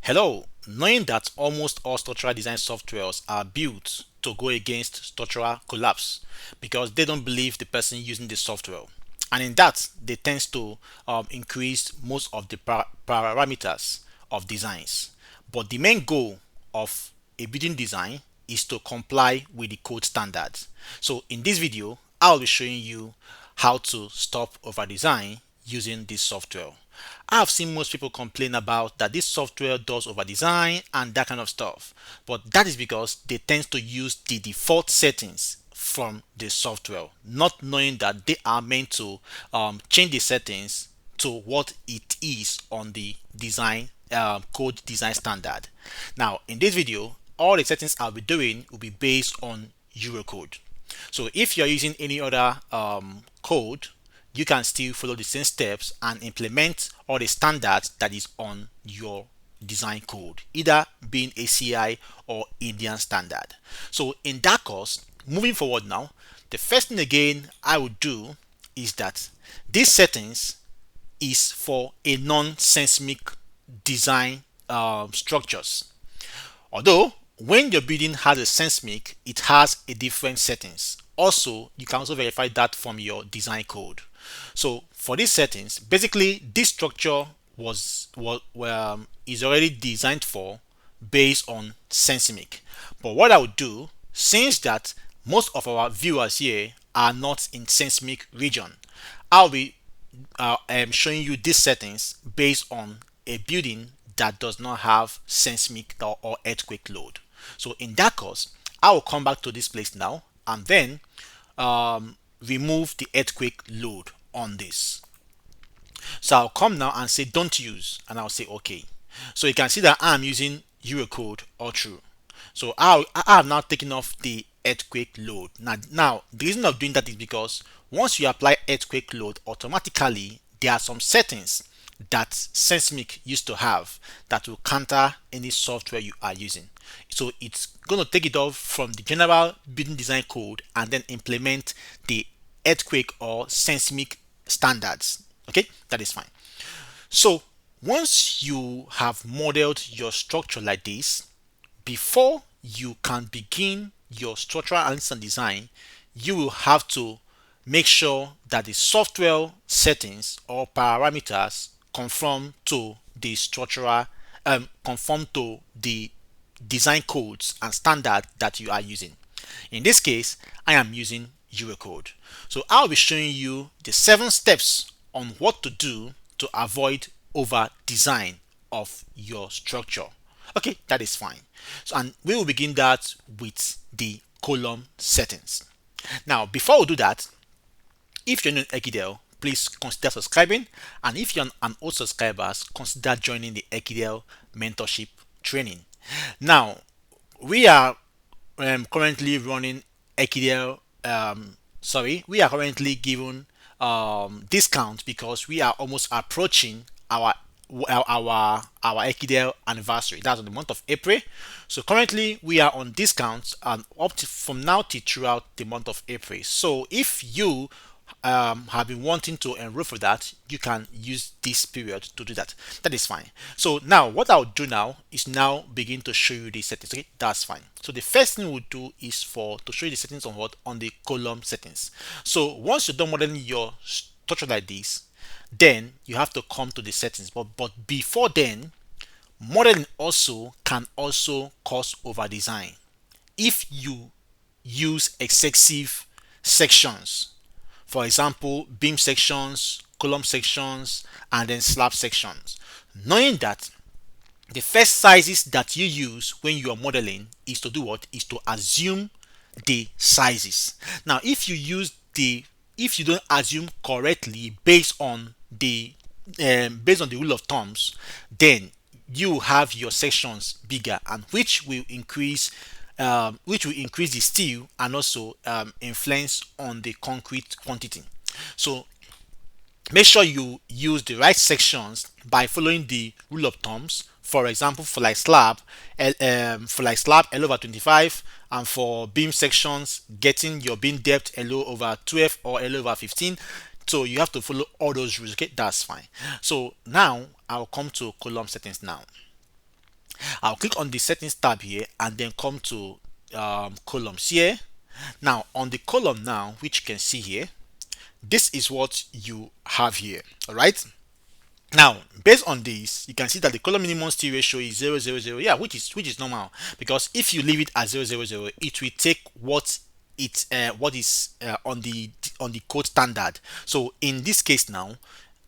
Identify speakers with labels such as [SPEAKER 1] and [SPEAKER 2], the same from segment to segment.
[SPEAKER 1] Hello, knowing that almost all structural design softwares are built to go against structural collapse because they don't believe the person using the software, and in that they tend to increase most of the parameters of designs. But the main goal of a building design is to comply with the code standards. So in this video, I'll be showing you how to stop over design using this software. I have seen most people complain about that this software does over design and that kind of stuff, but that is because they tend to use the default settings from the software, not knowing that they are meant to change the settings to what it is on the design code design standard. Now in this video, all the settings I'll be doing will be based on Eurocode. So if you're using any other code, you can still follow the same steps and implement all the standards that is on your design code, either being ACI or Indian standard. So in that course, moving forward now, the first thing again I would do is that these settings is for a non-seismic design structures. Although when your building has a seismic, it has a different settings. Also, you can also verify that from your design code. So for these settings, basically this structure is already designed for based on seismic. But what I would do, since that most of our viewers here are not in seismic region, I'll be showing you these settings based on a building that does not have seismic or earthquake load. So in that course, I will come back to this place now and then remove the earthquake load on this. So I'll come now and say don't use, and I'll say okay. So you can see that I'm using Eurocode all through. So I have now taken off the earthquake load. Now the reason of doing that is because once you apply earthquake load, automatically there are some settings that seismic used to have that will counter any software you are using. So it's going to take it off from the general building design code and then implement the earthquake or seismic standards. Okay, that is fine. So once you have modeled your structure like this, before you can begin your structural analysis and design, you will have to make sure that the software settings or parameters conform to the structural conform to the design codes and standard that you are using. In this case, I am using Eurocode. So I'll be showing you the 7 steps on what to do to avoid over design of your structure. Okay, that is fine. So and we will begin that with the column settings. Now before we do that, if you're new to Ekidel, please consider subscribing, and if you're an old subscriber, consider joining the Ekidel mentorship training. Now we are currently running Ekidel we are currently given discount because we are almost approaching our Ekidel anniversary. That's on the month of April. So currently we are on discounts and up to from now to throughout the month of April. So if you have been wanting to enroll for that, you can use this period to do that. That is fine. So now what I'll do now is now begin to show you the settings. Okay, that's fine. So the first thing we'll do is to show you the settings on what on the column settings. So once you're done modeling your structure like this, then you have to come to the settings. But before then, modeling also can also cause over design if you use excessive sections. For example, beam sections, column sections, and then slab sections. Knowing that the first sizes that you use when you are modeling is to do what? Is to assume the sizes. Now, if you don't assume correctly based on the rule of thumbs, then you have your sections bigger, and which will increase the steel and also influence on the concrete quantity. So make sure you use the right sections by following the rule of thumbs. For example, for like slab L over 25, and for beam sections, getting your beam depth L over 12 or L over 15. So you have to follow all those rules. Okay, that's fine. So now I'll come to column settings now. I'll click on the settings tab here and then come to columns here. Now on the column now, which you can see here, this is what you have here. All right. Now, based on this, you can see that the column minimum still ratio is 000. Yeah, which is normal, because if you leave it at 000, it will take what is on the code standard. So in this case now,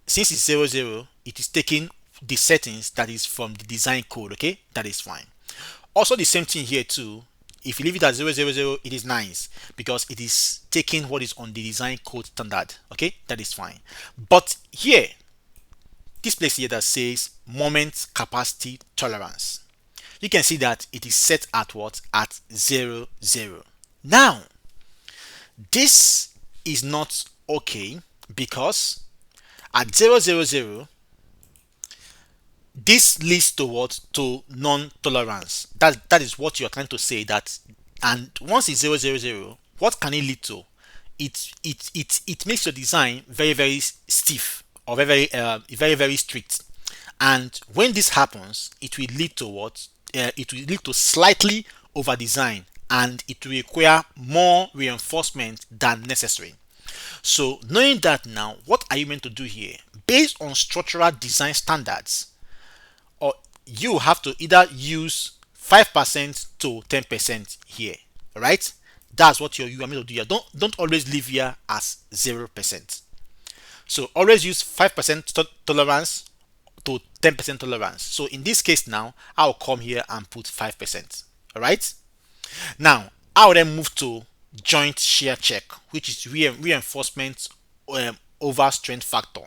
[SPEAKER 1] since it's 00, it is taking the settings that is from the design code. Okay, that is fine. Also, the same thing here too. If you leave it at 000, it is nice because it is taking what is on the design code standard. Okay, that is fine. But here, this place here that says moment capacity tolerance, you can see that it is set at what? At 00. Now, this is not okay because at 000, this leads to what? To non-tolerance. That is what you're trying to say. That, and once it's 000, what can it lead to? It makes your design very stiff, or very strict. And when this happens, it will lead to what? It will lead to slightly over design, and it will require more reinforcement than necessary. So knowing that now, what are you meant to do here? Based on structural design standards, or you have to either use 5% to 10% here. All right, that's what you are meant to do here. Don't always leave here as 0%. So always use 5% tolerance to 10% tolerance. So in this case now, I'll come here and put 5%. All right. Now I'll then move to joint shear check, which is reinforcement over strength factor.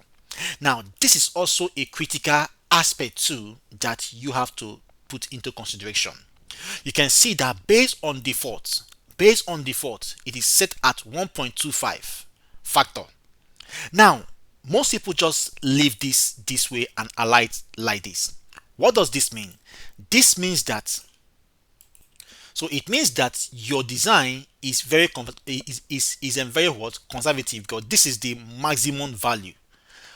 [SPEAKER 1] Now this is also a critical aspect too that you have to put into consideration. You can see that based on default, it is set at 1.25 factor. Now most people just leave this way and allow it like this. What does this mean? This means that, so it means that your design is very very what? Conservative, because this is the maximum value.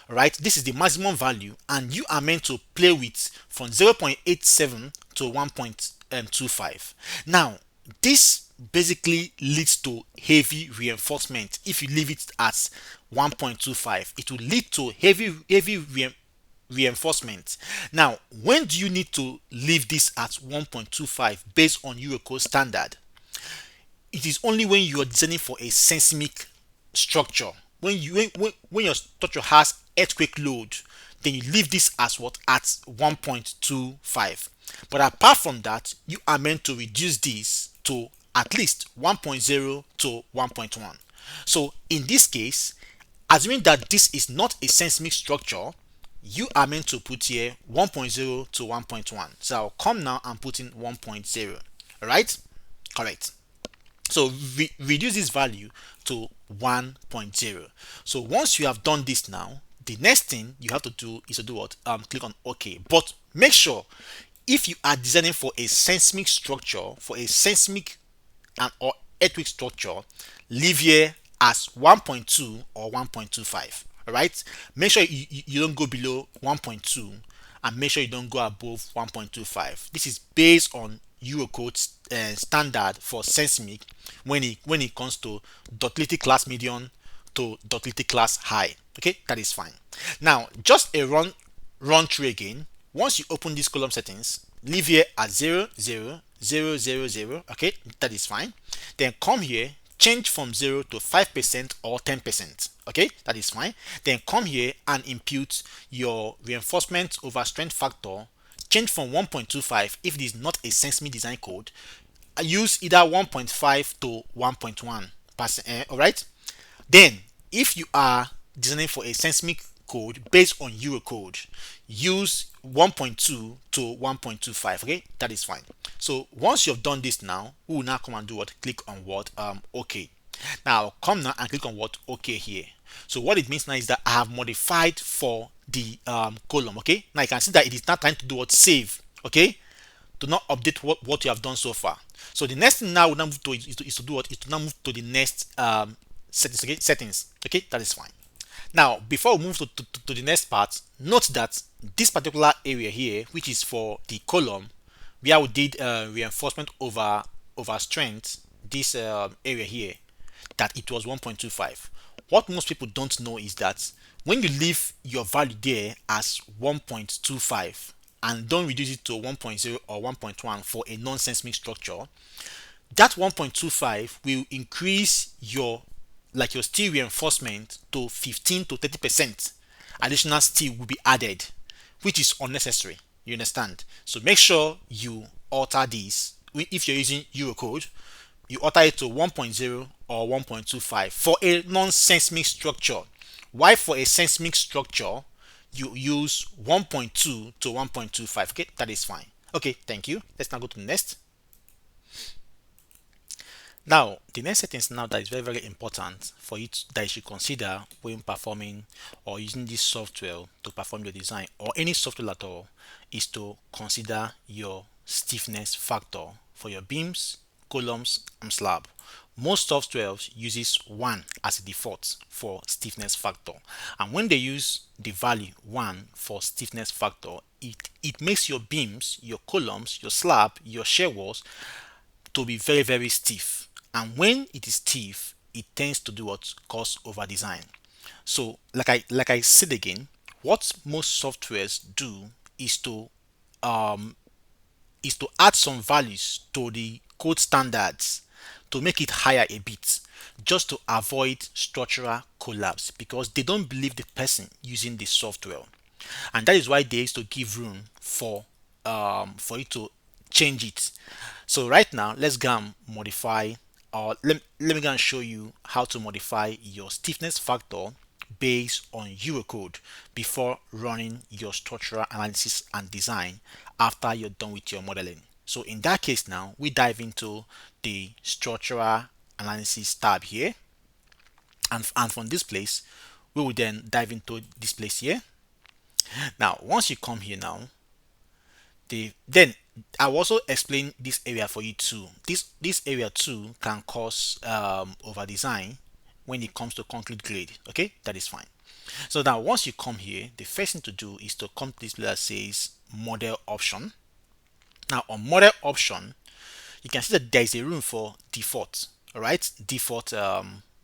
[SPEAKER 1] Right, this is the maximum value, and you are meant to play with from 0.87 to 1.25. Now this basically leads to heavy reinforcement. If you leave it at 1.25, it will lead to heavy reinforcement. Now when do you need to leave this at 1.25 based on Eurocode standard? It is only when you are designing for a seismic structure. When your structure has earthquake load, then you leave this as what? At 1.25. But apart from that, you are meant to reduce this to at least 1.0 to 1.1. So in this case, assuming that this is not a seismic structure, you are meant to put here 1.0 to 1.1. So I'll come now and put in 1.0. All right, correct. So reduce this value to 1.0. So once you have done this now, the next thing you have to do is to do what? Click on OK. But make sure, if you are designing for a seismic structure, for a seismic and or earthquake structure, leave here as 1.2 or 1.25. All right. Make sure you don't go below 1.2, and make sure you don't go above 1.25. This is based on Eurocode standard for seismic when it comes to ductility class medium to ductility class high. Okay, that is fine. Now just a run through again. Once you open these column settings, leave here at 0 0 0 0 0. Okay, that is fine. Then come here, change from 0 to 5% or 10%. Okay, that is fine. Then come here and impute your reinforcement over strength factor. Change from 1.25 if it is not a seismic design code. Use either 1.5 to 1.1%. All right. Then, if you are designing for a seismic code based on Eurocode, use 1.2 to 1.25. Okay, that is fine. So once you've done this now, we will now come and do what? Click on what? OK. Now come now and click on what? OK here. So what it means now is that I have modified for the column. Okay, now you can see that it is not trying to do what? Save. Okay, to not update what you have done so far. So the next thing now we now move to is to do what? Is to now move to the next settings. Okay, settings. Okay, that is fine. Now before we move to the next part, note that this particular area here, which is for the column, where we did reinforcement over strength, this area here, that it was 1.25. What most people don't know is that when you leave your value there as 1.25 and don't reduce it to 1.0 or 1.1 for a non-seismic structure, that 1.25 will increase your steel reinforcement to 15 to 30%. Additional steel will be added, which is unnecessary. You understand? So make sure you alter this. If you're using Eurocode, you alter it to 1.0 or 1.25 for a non-seismic structure. Why for a seismic structure you use 1.2 to 1.25? Okay, that is fine. Okay, thank you. Let's now go to the next. Now, the next settings now that is very, very important for you that you should consider when performing or using this software to perform your design or any software at all is to consider your stiffness factor for your beams, columns, and slab. Most softwares uses 1 as a default for stiffness factor, and when they use the value 1 for stiffness factor, it makes your beams, your columns, your slab, your shear walls to be very, very stiff. And when it is stiff, it tends to do what cause over design. So like I said again, what most softwares do is to um, add some values to the code standards to make it higher a bit, just to avoid structural collapse, because they don't believe the person using the software, and that is why they used to give room for you to change it. So right now, let's go and modify, or let me go and show you how to modify your stiffness factor based on Eurocode before running your structural analysis and design after you're done with your modeling. So in that case now, we dive into the structural analysis tab here, and from this place, we will then dive into this place here. Now, once you come here now, then I'll also explain this area for you too. This area too can cause over design when it comes to concrete grade. Okay, that is fine. So now once you come here, the first thing to do is to come to this place that says model option. Now on model option, you can see that there is a room for default. All right, default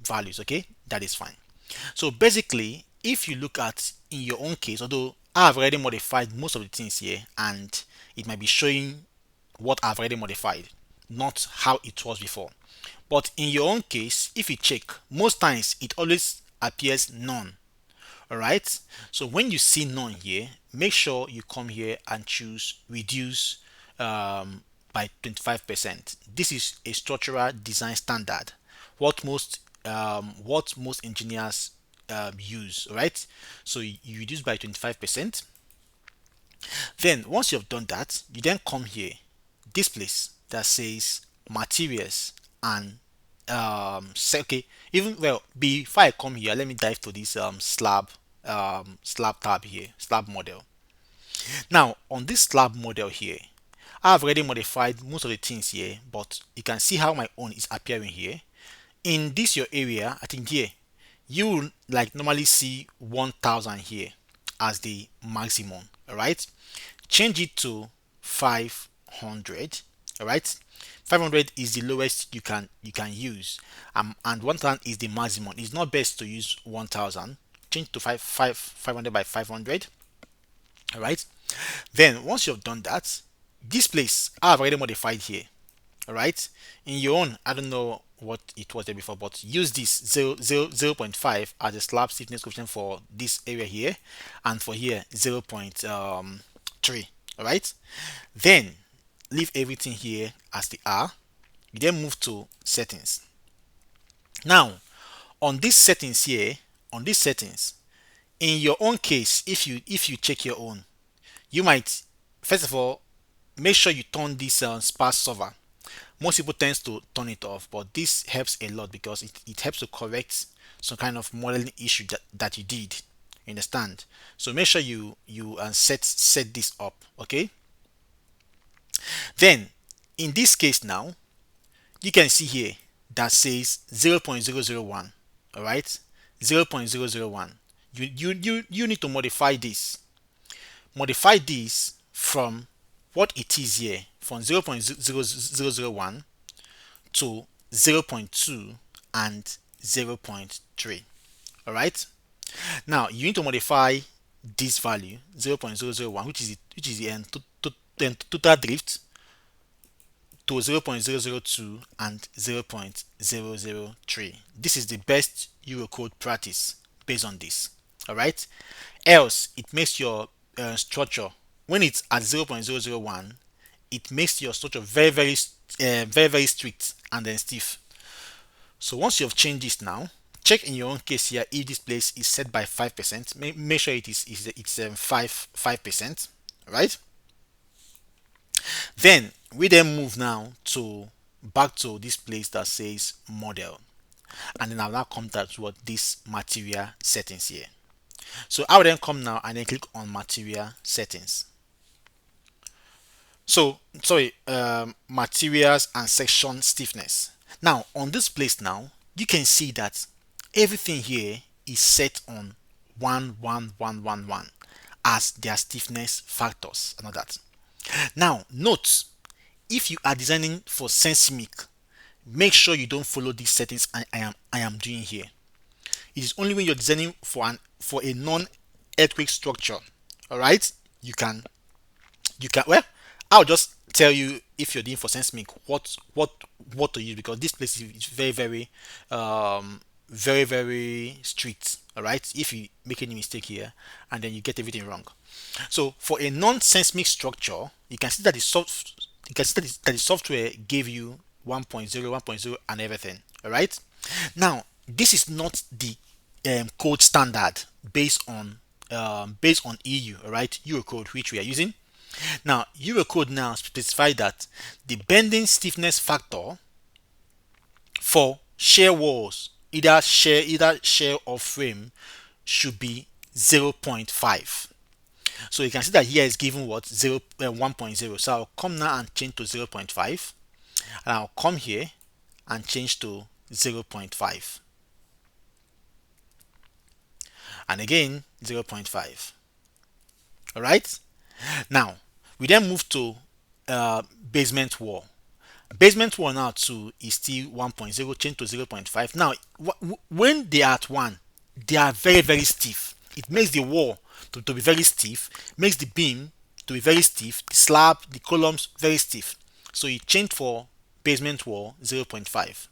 [SPEAKER 1] values. Okay, that is fine. So basically, if you look at in your own case, although I've already modified most of the things here, and it might be showing what I've already modified, not how it was before. But in your own case, if you check, most times it always appears none. Alright, so when you see none here, make sure you come here and choose reduce by 25%. This is a structural design standard, what most engineers use. Right, so you reduce by 25%. Then once you've done that, you then come here, this place that says materials, and say, okay, even well, before I come here, let me dive to this slab tab here, slab model. Now on this slab model here, I've already modified most of the things here, but you can see how my own is appearing here. In this your area, I think here you will like normally see 1000 here as the maximum. All right, change it to 500. All right, 500 is the lowest you can use, and 1000 is the maximum. It's not best to use 1000. Change to 500 by 500. All right, then once you've done that, this place I've already modified here. All right, in your own, I don't know what it was there before, but use this 0.5 as a slab stiffness coefficient for this area here, and for here 0.3. All right, then leave everything here as they are. You then move to settings. Now on these settings here, on these settings, in your own case, if you check your own, you might first of all make sure you turn this sparse solver. Most people tend to turn it off, but this helps a lot because it helps to correct some kind of modeling issue that you did. You understand? So make sure you set this up. Okay, then in this case now, you can see here that says 0.001. All right, 0.001. You need to modify this from what it is here from 0.0001 to 0.2 and 0.3. All right. Now you need to modify this value 0.001, which is the total drift, to 0.002 and 0.003. This is the best Eurocode practice based on this. All right. Else, it makes your structure, when it's at 0.001, it makes your structure very strict and then stiff. So once you have changed this now, check in your own case here if this place is set by 5%. Make sure it's 5%, right? Then we move now to back to this place that says model, and then I'll now come to what this material settings here. So I will then come now and then click on material settings. So sorry, materials and section stiffness. Now on this place now, you can see that everything here is set on 11111 as their stiffness factors and all that. Now note, if you are designing for seismic, make sure you don't follow these settings I am doing here. It is only when you're designing for a non-earthquake structure, all right, you can well, I'll just tell you, if you're doing for seismic, what to use, because this place is very strict. All right, if you make any mistake here and then you get everything wrong. So for a non-seismic structure, you can see that the software gave you 1.0, 1.0 and everything. All right. Now this is not the code standard based on EU. All right, Eurocode, which we are using. Now Eurocode now specify that the bending stiffness factor for shear walls, either shear or frame, should be 0.5. So you can see that here is given what 1.0. So I'll come now and change to 0.5, and I'll come here and change to 0.5, and again 0.5. All right. Now we then move to basement wall. Basement wall now too is still 1.0, change to 0.5. Now when they are at 1, they are very stiff. It makes the wall to be very stiff, makes the beam to be very stiff, the slab, the columns very stiff. So you change for basement wall 0.5.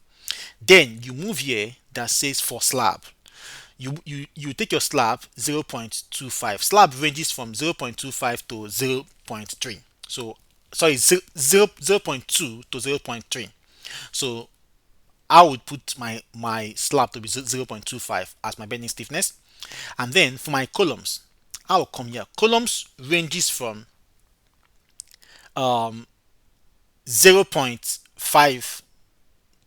[SPEAKER 1] Then you move here that says for slab. You take your slab 0.25. Slab ranges from 0.25 to 0.3. So sorry, 0.2 to 0.3. So I would put my slab to be 0.25 as my bending stiffness. And then for my columns, I will come here. Columns ranges from 0.5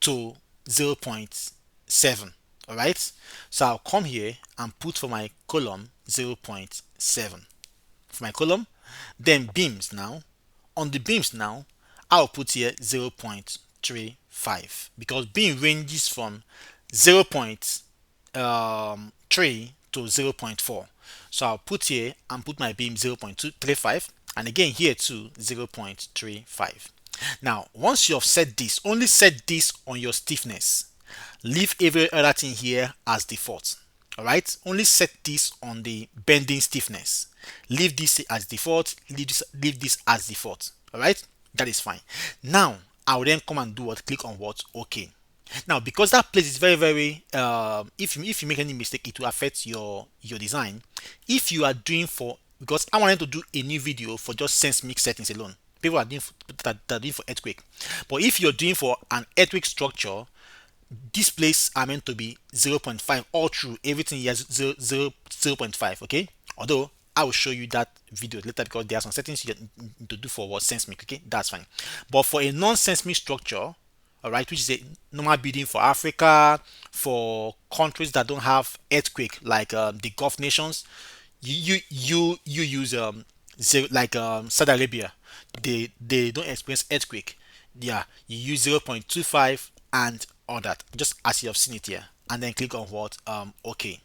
[SPEAKER 1] to 0.7. All right. So I'll come here and put for my column 0.7 for my column. Then beams now. On the beams now, I'll put here 0.35, because beam ranges from 0.3 to 0.4. So I'll put here and put my beam 0.235, and again here too 0.35. Now once you have set this, only set this on your stiffness. Leave every other thing here as default. All right, only set this on the bending stiffness. Leave this as default. Leave this as default. All right, that is fine. Now I will then come and do what? Click on what? OK. Now because that place is very if you make any mistake, it will affect your design. If you are doing for, because I wanted to do a new video for just seismic settings alone. People are doing that are doing for earthquake. But if you're doing for an earthquake structure, these places are meant to be 0.5 all through. Everything here is 0.5. Okay, although I will show you that video later, because there are some settings you need to do for what seismic. Okay, that's fine. But for a non-seismic structure, all right, which is a normal building for Africa, for countries that don't have earthquake, like the Gulf nations, you use Saudi Arabia, they don't experience earthquake. Yeah, you use 0.25 and all that, just as you have seen it here, and then click on what? OK.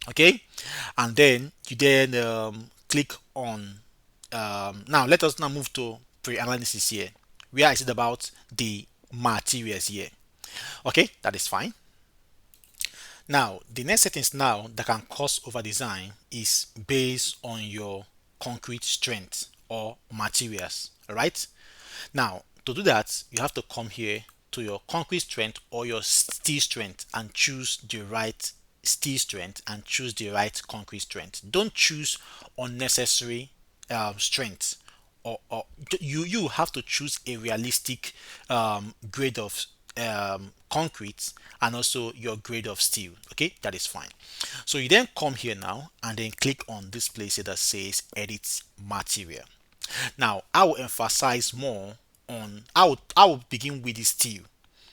[SPEAKER 1] Okay, and then you click on Now let us now move to pre-analysis here, where I said about the materials here. Okay, that is fine. Now the next settings now that can cause over design is based on your concrete strength or materials. All right. Now to do that, you have to come here to your concrete strength or your steel strength and choose the right steel strength and choose the right concrete strength. Don't choose unnecessary strength, or you have to choose a realistic grade of concrete and also your grade of steel. Okay, that is fine. So you then come here now and then click on this place here that says edit material. Now I will emphasize more on, I will begin with the steel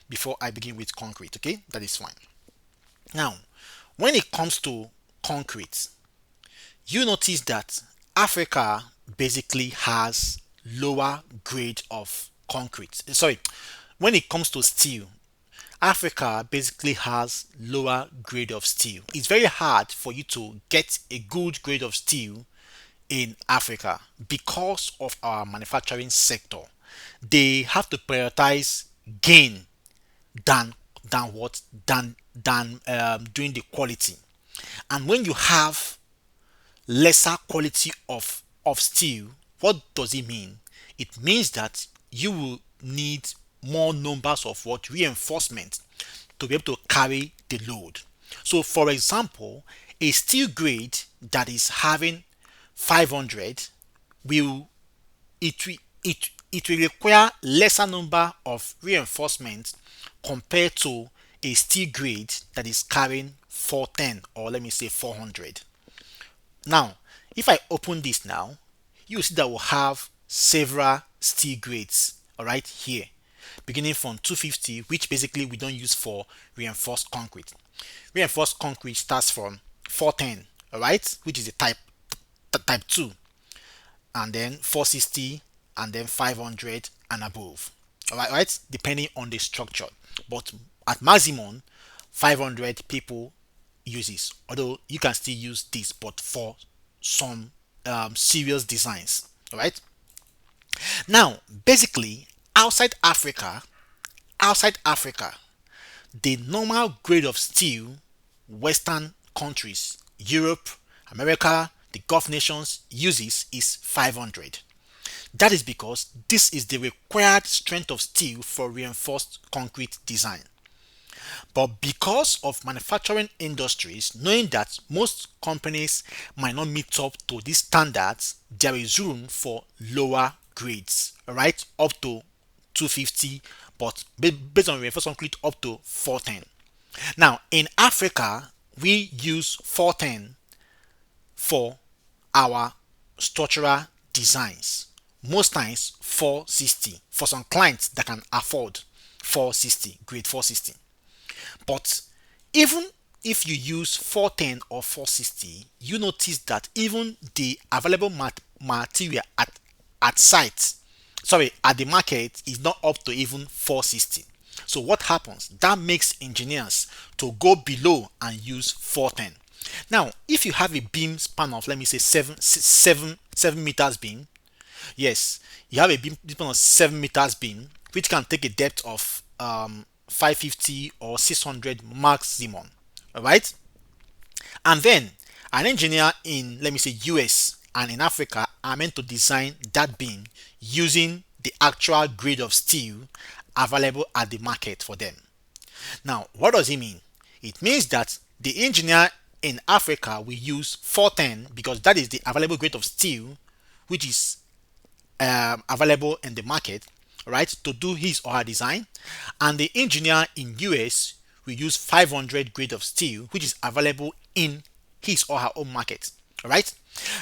[SPEAKER 1] before I begin with concrete. Okay, that is fine. Now when it comes to concrete, you notice that Africa basically has lower grade of concrete. Sorry, when it comes to steel, Africa basically has lower grade of steel. It's very hard for you to get a good grade of steel in Africa because of our manufacturing sector. They have to prioritize gain than doing the quality. And when you have lesser quality of steel, what does it mean? It means that you will need more numbers of what reinforcement to be able to carry the load. So for example, a steel grade that is having 500 will it will require lesser number of reinforcement compared to a steel grade that is carrying 410, or let me say 400. Now, if I open this now, you see that we'll have several steel grades, all right, here, beginning from 250, which basically we don't use for reinforced concrete. Reinforced concrete starts from 410, all right, which is the type 2, and then 460, and then 500 and above. All right, right, depending on the structure. But at maximum, 500 people uses. Although you can still use this, but for some serious designs. All right. Now, basically, outside Africa, the normal grade of steel, Western countries, Europe, America, the Gulf nations uses is 500. That is because this is the required strength of steel for reinforced concrete design. But because of manufacturing industries knowing that most companies might not meet up to these standards, there is room for lower grades, right? Up to 250, but based on reinforced concrete up to 410. Now in Africa, we use 410 for our structural designs. Most times 460 for some clients that can afford 460, grade 460. But even if you use 410 or 460, you notice that even the available material at site, sorry, at the market is not up to even 460. So what happens? That makes engineers to go below and use 410. Now, if you have a beam span of, let me say, 7 meters beam, yes, you have a beam span of 7 meters beam, which can take a depth of 550 or 600 maximum. All right. And then an engineer in, let me say, US and in Africa are meant to design that beam using the actual grade of steel available at the market for them. Now, what does it mean? It means that the engineer in Africa will use 410 because that is the available grade of steel which is available in the market, right, to do his or her design. And the engineer in US will use 500 grade of steel which is available in his or her own market. All right.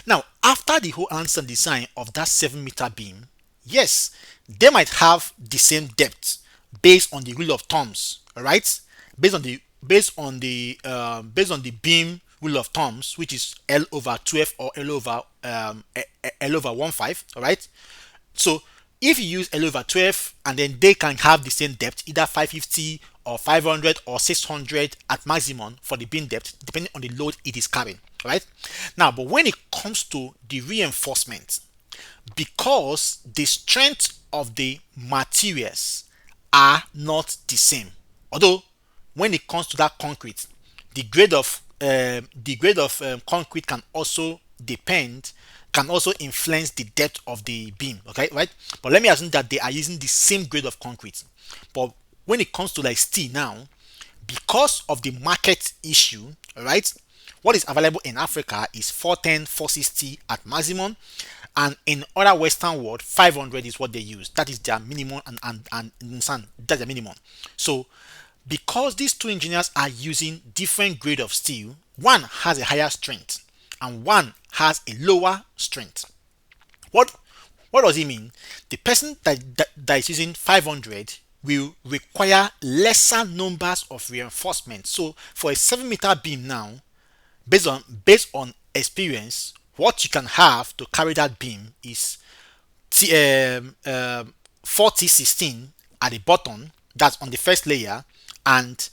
[SPEAKER 1] Now, after the whole answer design of that 7-meter beam, yes, they might have the same depth based on the rule of thumbs. All right, based on the beam rule of thumbs, which is L over 12 or L over 1/5. All right. So if you use L over 12, and then they can have the same depth, either 550 or 500 or 600 at maximum for the beam depth, depending on the load it is carrying. Right. Now, but when it comes to the reinforcement, because the strength of the materials are not the same. Although when it comes to that concrete, the grade of concrete can also depend, can also influence the depth of the beam. Okay, right? But let me assume that they are using the same grade of concrete. But when it comes to like steel now, because of the market issue, right? What is available in Africa is 410, 460 at maximum, and in other Western world, 500 is what they use. That is their minimum, and understand, that's the minimum. So, because these two engineers are using different grade of steel, one has a higher strength and one has a lower strength. What what does it mean? The person that is using 500 will require lesser numbers of reinforcement. So for a 7-meter beam now, based on experience, what you can have to carry that beam is 4016 at the bottom, that's on the first layer, and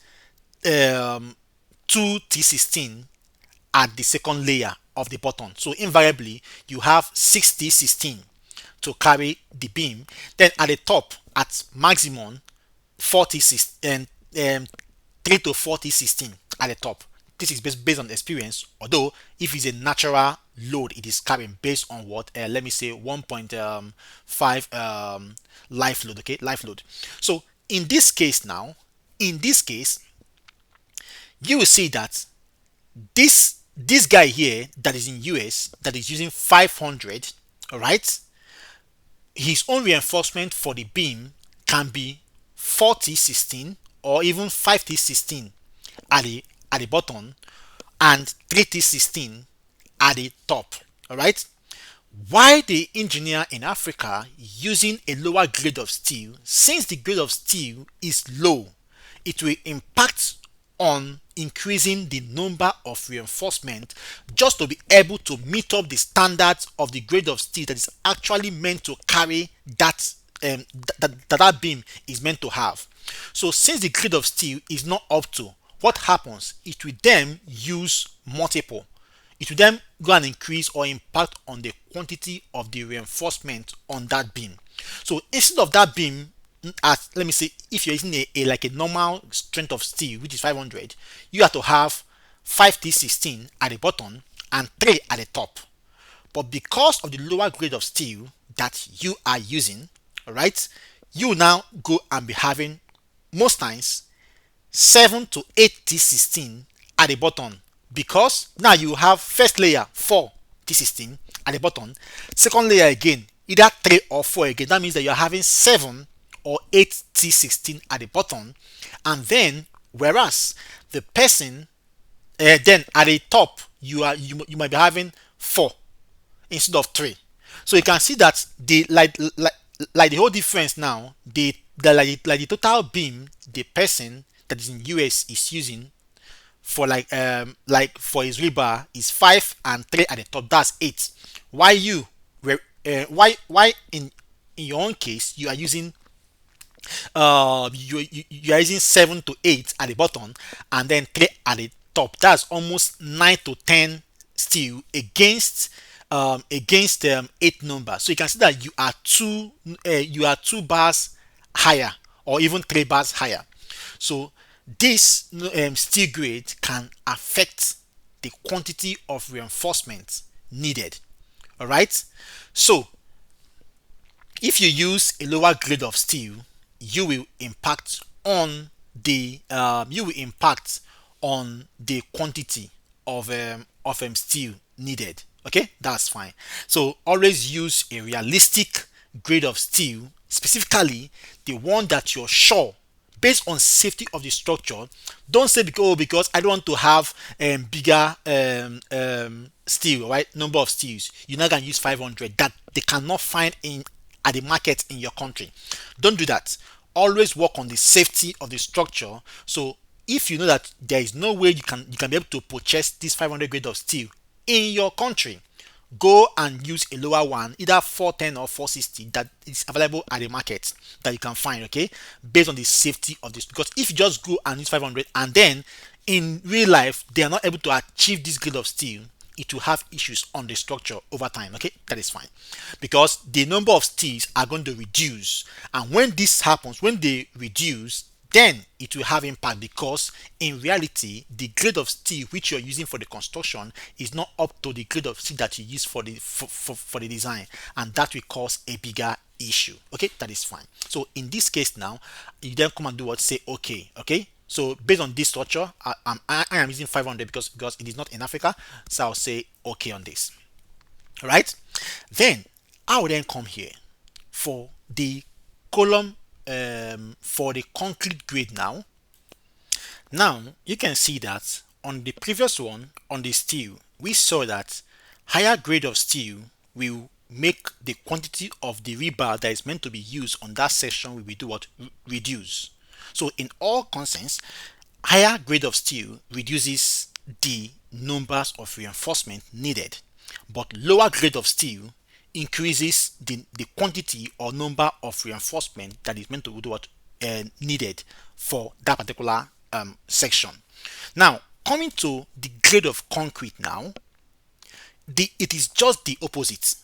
[SPEAKER 1] um, 2T16 at the second layer of the bottom. So invariably you have 6016 to carry the beam. Then at the top, at maximum, 46 and 3 to 4016 at the top. This is based on experience, although if it's a natural load it is carrying based on what, let me say 1.5 life load. Okay, life load. So in this case now, in this case, you will see that this guy here that is in US, that is using 500, all right, his own reinforcement for the beam can be 4016 or even 5T16 at the bottom and 3T16 at the top. All right. Why the engineer in Africa using a lower grade of steel? Since the grade of steel is low, it will impact on increasing the number of reinforcement just to be able to meet up the standards of the grade of steel that is actually meant to carry that beam is meant to have. So since the grade of steel is not up to, what happens? It will then use multiple. It will then go and increase or impact on the quantity of the reinforcement on that beam. So instead of that beam, as let me say, if you're using a normal strength of steel, which is 500, you have to have 5T16 at the bottom and 3 at the top. But because of the lower grade of steel that you are using, all right, you now go and be having most times 7 to 8T16 at the bottom, because now you have first layer 4T16 at the bottom, second layer again either 3 or 4 again. That means that you're having 7 or 8T16 at the bottom, and then whereas the person then at the top you might be having 4 instead of 3. So you can see that the like the whole difference now, the total beam the person that is in US is using for like for his rebar is 5 and 3 at the top, that's 8. Why why in your own case you are using you are using 7 to 8 at the bottom and then 3 at the top? That's almost 9 to 10 still against 8 numbers. So you can see that you are 2 bars higher or even 3 bars higher. So this steel grade can affect the quantity of reinforcement needed. All right. So if you use a lower grade of steel, you will impact on the quantity of steel needed. Okay, that's fine. So always use a realistic grade of steel, specifically the one that you're sure, based on safety of the structure. Don't say because I don't want to have bigger steel, right? Number of steels. You're not gonna use 500 that they cannot find in at the market in your country. Don't do that. Always work on the safety of the structure. So if you know that there is no way you can be able to purchase this 500 grade of steel in your country, go and use a lower one, either 410 or 460 that is available at the market that you can find. Okay, based on the safety of this, because if you just go and use 500 and then in real life they are not able to achieve this grade of steel, it will have issues on the structure over time. Okay, that is fine, because the number of steels are going to reduce, and when this happens, when they reduce, then it will have impact, because in reality the grade of steel which you're using for the construction is not up to the grade of steel that you use for the design, and that will cause a bigger issue. Okay, that is fine. So in this case now, you then come and do what? Say okay. Okay, so based on this structure, I am using 500 because it is not in Africa, so I'll say okay on this. All right, then I will then come here for the column, for the concrete grade. Now you can see that on the previous one, on the steel, we saw that higher grade of steel will make the quantity of the rebar that is meant to be used on that section will be do what? Reduce. So in all consents, higher grade of steel reduces the numbers of reinforcement needed, but lower grade of steel increases the quantity or number of reinforcement that is meant to do what? Needed for that particular section. Now coming to the grade of concrete now, it is just the opposite.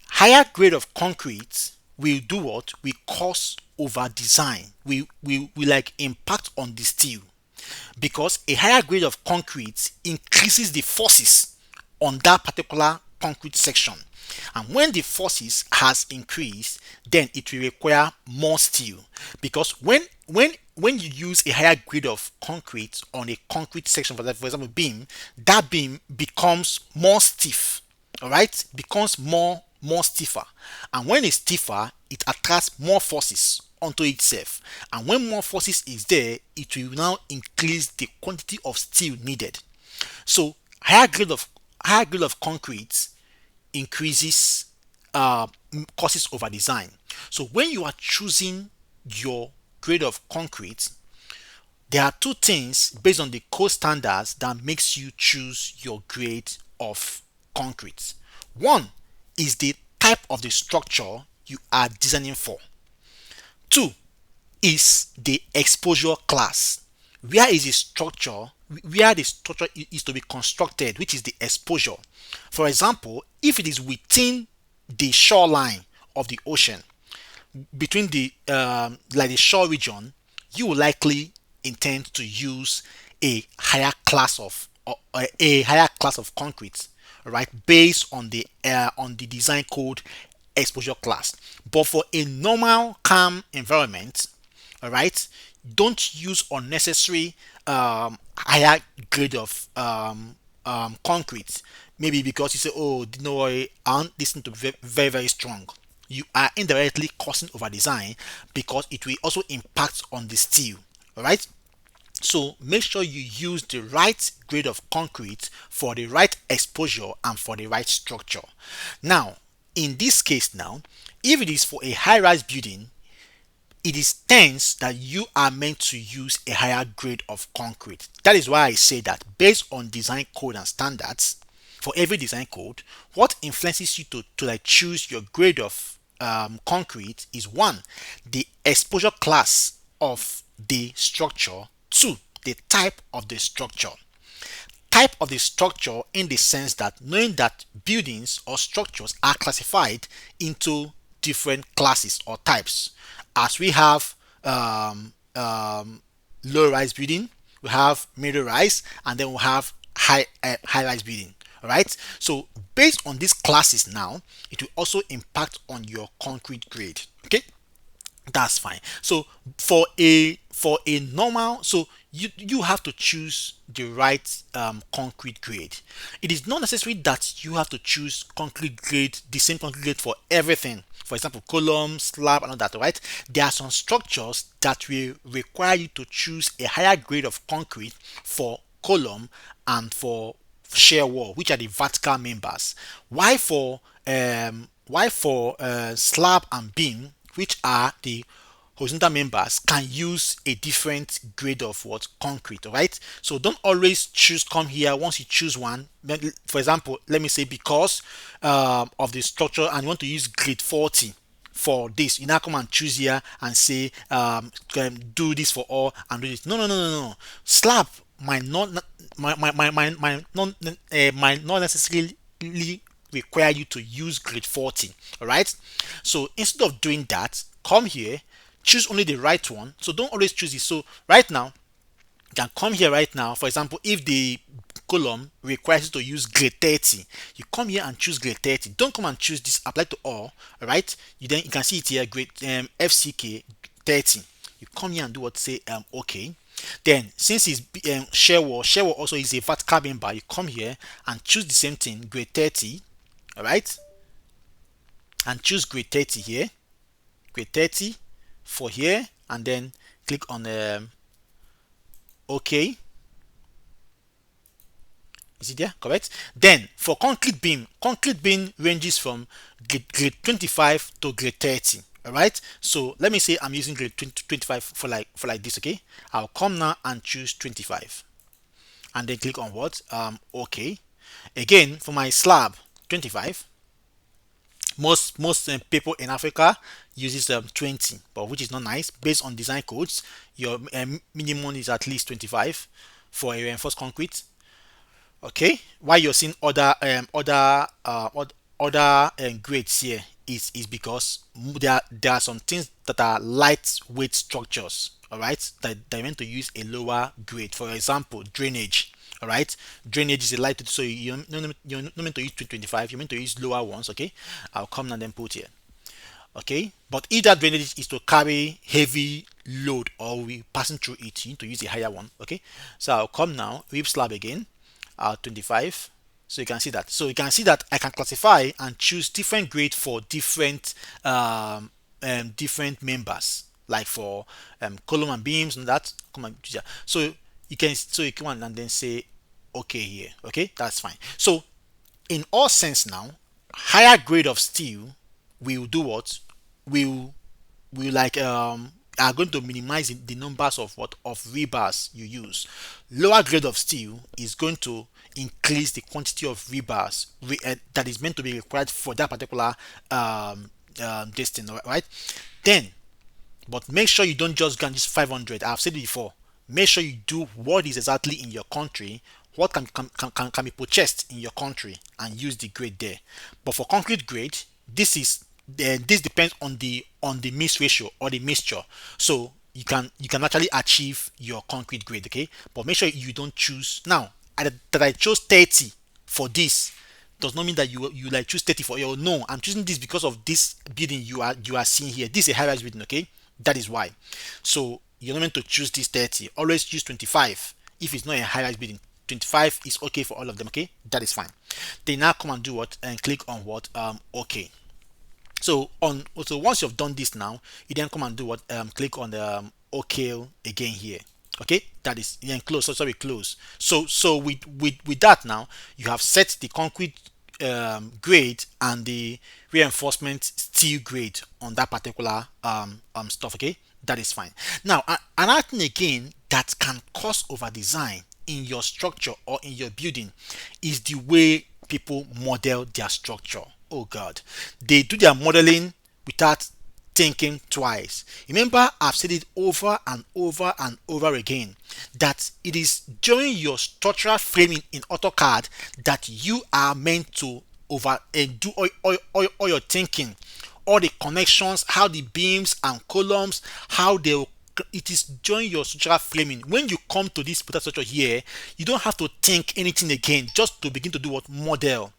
[SPEAKER 1] Higher grade of concrete will do what? We cause over design. We like impact on the steel, because a higher grade of concrete increases the forces on that particular concrete section, and when the forces has increased, then it will require more steel, because when you use a higher grade of concrete on a concrete section, for example beam, that beam becomes more stiff. All right, becomes more stiffer, and when it's stiffer, it attracts more forces onto itself, and when more forces is there, it will now increase the quantity of steel needed. So higher grade of concrete increases, causes over design. So when you are choosing your grade of concrete, there are two things based on the code standards that makes you choose your grade of concrete. One is the type of the structure you are designing for. Two is the exposure class. Where the structure is to be constructed, which is the exposure. For example, if it is within the shoreline of the ocean, between the like the shore region, you will likely intend to use a higher class of concrete, right, based on the design code exposure class. But for a normal calm environment, all right, don't use unnecessary higher grade of concrete, maybe because you say, oh, no worry, I want this thing to be very very, very strong. You are indirectly causing over design, because it will also impact on the steel. All right, so make sure you use the right grade of concrete for the right exposure and for the right structure. Now in this case now, if it is for a high-rise building, it is tense that you are meant to use a higher grade of concrete. That is why I say that based on design code and standards, for every design code, what influences you to like choose your grade of concrete is one, the exposure class of the structure. Two, the type of the structure. Type of the structure in the sense that knowing that buildings or structures are classified into different classes or types, as we have low rise building, we have middle rise, and then we have high rise building. All right, so based on these classes now, it will also impact on your concrete grade. Okay, that's fine. So for a normal, so you have to choose the right concrete grade. It is not necessary that you have to choose concrete grade, the same concrete grade for everything. For example, column, slab, and all that. Right, there are some structures that will require you to choose a higher grade of concrete for column and for shear wall, which are the vertical members. Why for slab and beam, which are the horizontal members, can use a different grade of what? Concrete. All right, so don't always come here. Once you choose one, for example, let me say because of the structure, and you want to use grade 40 for this, you now come and choose here and say do this for all and do this. No. Slab might not might not necessarily require you to use grade 40. All right, so instead of doing that, come here, choose only the right one. So don't always choose it. So right now, you can come here right now. For example, if the column requires you to use grade 30, you come here and choose grade 30. Don't come and choose this apply to all right. You can see it here, grade FCK 30. You come here and do what, say okay. Then since it's share wall also is a vertical member, you come here and choose the same thing, grade 30. All right, and choose grade 30 here, grade 30 for here, and then click on okay. Is it there? Correct. Then for concrete beam ranges from grade 25 to grade 30. All right. So let me say I'm using grade 25 for like this. Okay. I'll come now and choose 25, and then click on what? Okay. Again for my slab 25. Most people in Africa uses 20, but which is not nice. Based on design codes, your minimum is at least 25 for a reinforced concrete. Okay, why you're seeing other grades here is because there are some things that are lightweight structures, all right, that they meant to use a lower grade. For example, drainage. All right, drainage is a lightweight, so you're not meant to use 225, you're meant to use lower ones. Okay, I'll come and then put here. Okay, but if that drainage is to carry heavy load or we passing through it, you need to use a higher one. Okay, so I'll come now, rib slab again, 25. So you can see that. So you can see that I can classify and choose different grade for different members, like for column and beams and that. Come on, so you come on and then say okay here. Okay, that's fine. So in all sense now, higher grade of steel will do what? Will like are going to minimize the numbers of what of rebars you use. Lower grade of steel is going to increase the quantity of rebars that is meant to be required for that particular distance, right? Then, but make sure you don't just go and use 500. I've said it before. Make sure you do what is exactly in your country, what can be purchased in your country, and use the grade there. But for concrete grade, this depends on the mix ratio or the mixture. So you can actually achieve your concrete grade. Okay, but make sure you don't choose now that I chose 30 for this does not mean that you like choose 30 for your. No, I'm choosing this because of this building you are seeing here. This is a high-rise building. Okay, that is why. So you're not meant to choose this 30. Always choose 25 if it's not a high-rise building. 25 is okay for all of them. Okay, that is fine. Then now come and do what and click on what okay. So once you've done this now, you then come and do what click on the OK again here. Okay, that is then close. So sorry, close. So with that now, you have set the concrete grade and the reinforcement steel grade on that particular stuff. Okay, that is fine. Now another thing again that can cause over design in your structure or in your building is the way people model their structure. Oh God, they do their modeling without thinking twice. Remember, I've said it over and over and over again that it is during your structural framing in AutoCAD that you are meant to do all your thinking, all the connections, how the beams and columns, how they will. It is during your structural framing. When you come to this structure here, you don't have to think anything again, just to begin to do what model.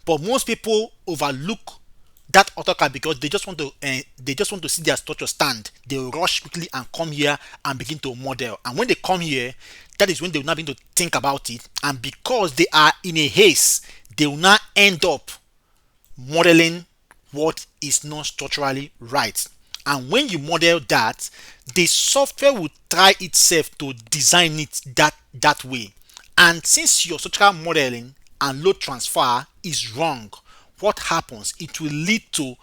[SPEAKER 1] But most people overlook that AutoCAD because they just want to see their structure stand. They will rush quickly and come here and begin to model. And when they come here, that is when they will not begin to think about it. And because they are in a haste, they will not end up modeling what is not structurally right. And when you model that, the software will try itself to design it that way. And since your structural modeling and load transfer is wrong, what happens? It will lead to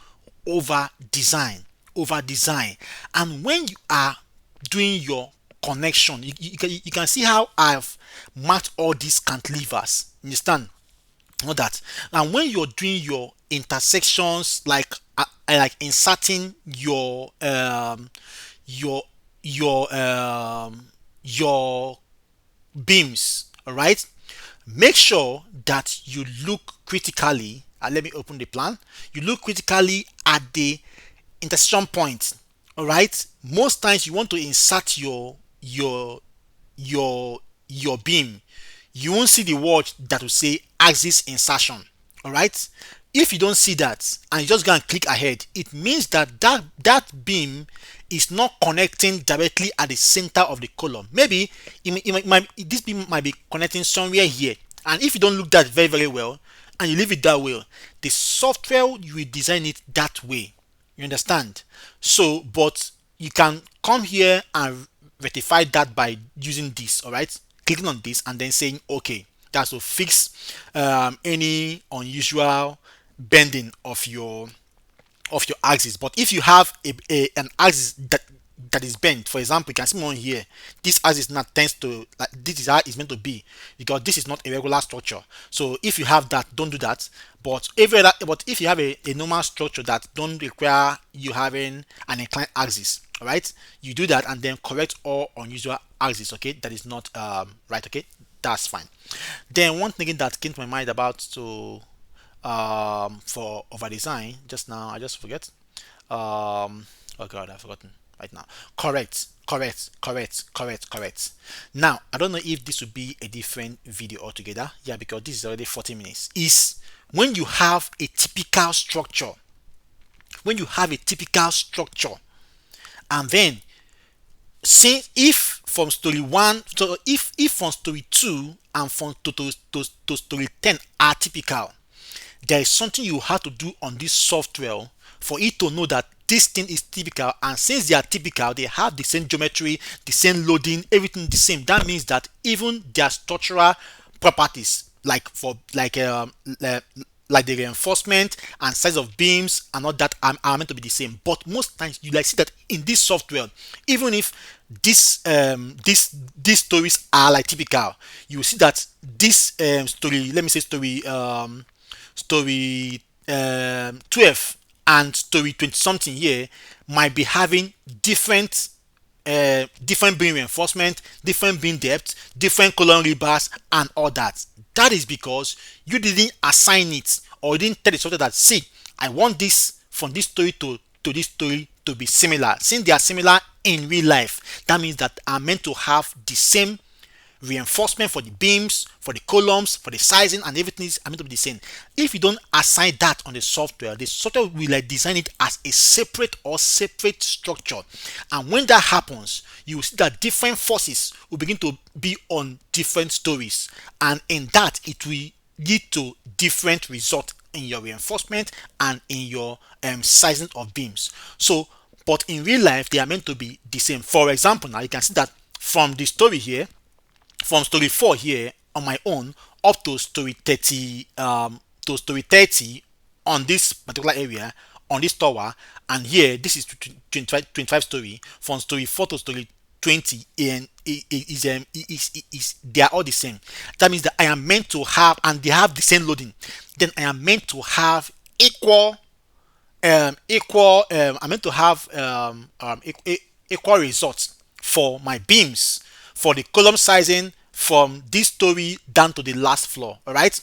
[SPEAKER 1] over design. And when you are doing your connection, you can see how I've marked all these cantilevers. Understand? All that. And when you're doing your intersections, like inserting your beams. All right, make sure that you look critically. Let me open the plan. You look critically at the intersection point. All right, most times you want to insert your your beam, you won't see the word that will say axis insertion. All right, if you don't see that and you just go and click ahead, it means that that beam is not connecting directly at the center of the column. Maybe this beam might be connecting somewhere here, and if you don't look that very well and you leave it that way, the software will design it that way. You understand? So, but you can come here and rectify that by using this. All right, clicking on this and then saying okay. That's to fix any unusual bending of your axis. But if you have an axis that is bent, for example, you can see on here, this axis now tends to, like, this is how it's meant to be, because this is not a regular structure. So if you have that, don't do that. But if you have a normal structure that don't require you having an inclined axis, all right, you do that and then correct all unusual axis. Okay, that is not right. Okay, that's fine. Then one thing that came to my mind about for overdesign just now, I just forget. Oh god, I've forgotten right now. Correct. Now I don't know if this would be a different video altogether. Yeah, because this is already 40 minutes. Is when you have a typical structure. When you have a typical structure, and then since if from story 1, so if from story 2 and from to story 10 are typical, there is something you have to do on this software for it to know that this thing is typical. And since they are typical, they have the same geometry, the same loading, everything the same. That means that even their structural properties, like the reinforcement and size of beams and all that are meant to be the same. But most times you like see that in this software, even if these stories are like typical, you will see that this story, let me say story 12 and story 20 something here, might be having different beam reinforcement, different beam depth, different column rebars, and all that. That is because you didn't assign it, or you didn't tell the software that, see, I want this from this story to this story to be similar. Since they are similar in real life, that means that I'm meant to have the same reinforcement for the beams, for the columns, for the sizing, and everything is meant to be the same. If you don't assign that on the software will like design it as a separate structure. And when that happens, you will see that different forces will begin to be on different stories, and in that it will lead to different results in your reinforcement and in your sizing of beams. So, but in real life, they are meant to be the same. For example, now you can see that from the story here, from story 4 here on my own up to story 30 on this particular area, on this tower, and here this is 25 story, from story 4 to story 20, and is they are all the same. That means that I am meant to have, and they have the same loading, then I am meant to have I'm meant to have equal results for my beams, for the column sizing, from this story down to the last floor. All right,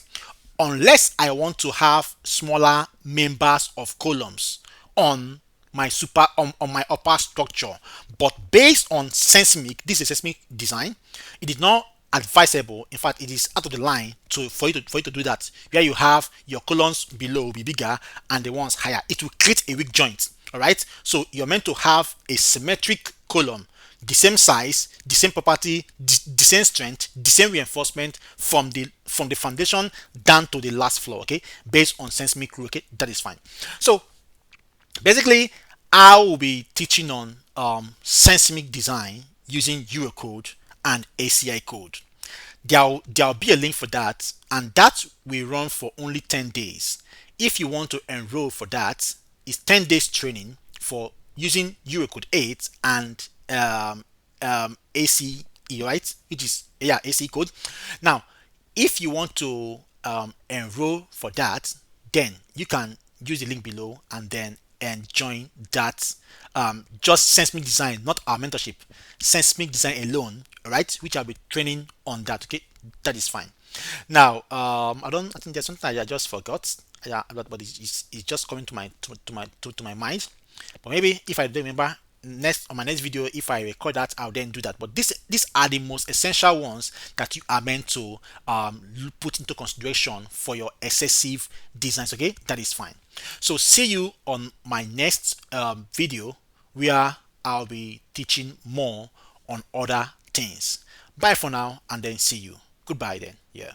[SPEAKER 1] unless I want to have smaller members of columns on my on my upper structure. But based on seismic, this is seismic design, it is not advisable. In fact, it is out of the line for you to do that, where you have your columns below will be bigger and the ones higher. It will create a weak joint. All right, so you're meant to have a symmetric column, the same size, the same property, the same strength, the same reinforcement from the foundation down to the last floor. Okay, based on seismic rule. Okay, that is fine. So basically, I will be teaching on seismic design using Eurocode and ACI code. There'll be a link for that, and that will run for only 10 days. If you want to enroll for that, it's 10 days training for using Eurocode 8 and ACE, right? Which is, yeah, ACE code. Now, if you want to enroll for that, then you can use the link below, and then and join that just seismic design, not our mentorship, seismic design alone, right? Which I'll be training on that. Okay, that is fine. Now, I think there's something I just forgot. Yeah, but it's just coming to my mind. But maybe if I don't remember next on my next video, if I record that, I'll then do that. But these are the most essential ones that you are meant to put into consideration for your excessive designs. Okay, that is fine. So see you on my next video where I'll be teaching more on other things. Bye for now, and then see you. Goodbye then. Yeah.